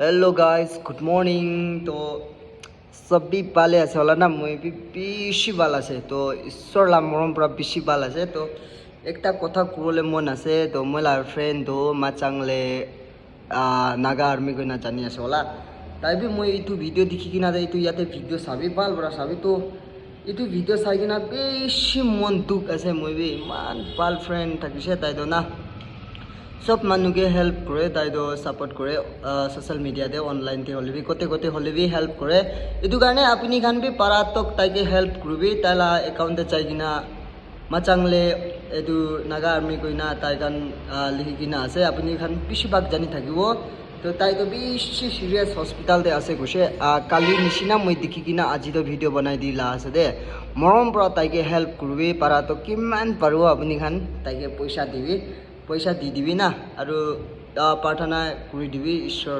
hello guys good morning तो सभी पाले আছে হলা না মই বেশি ভাল আছে তো ঈশ্বর লা মরম পৰা বেশি ভাল আছে তো একটা কথা কবলে মন আছে তো মলার ফ্রেন্ড তো মাচাংলে নাগা আর্মি গইনা জানি আছে হলা তাই বি মই ইটু ভিডিও দেখি কিনা যাই তো ইয়াতে ভিডিও সাবি ভাল বড়া সাবি তো ইটু ভিডিও চাই কিনা বেশি মন দুখ আছে মই বি ইমান ভাল ফ্রেন্ড থাকিছে তাই তো না सब मानुके हेल्प करे ताइदो सपोर्ट करे सोशल मीडिया दे ऑनलाइन ते होले भी कोते होले भी हेल्प करे इदु कारणे आपुनी खान भी पारा तक ताइके हेल्प करबी ताला अकाउंट ते चाहिकिना माचांगले एदु नागा आर्मी कइना ताइकान लिखिकिना আছে आपुनी खान बेसिबाग जानि থাকিবो तो ताइदो बेसि सिरियास हॉस्पिटल दे আছে गसे काली निसिना মই देखिकिना আজি तो वीडियो बनाइ दिला আছে दे मरम प्रा ताइके हेल्प करबी पारा तो किमान पारो आपुनी खान ताइके पैसा दिबी पैसा दी दिबी ना और प्रार्थना कर दिबी ईश्वर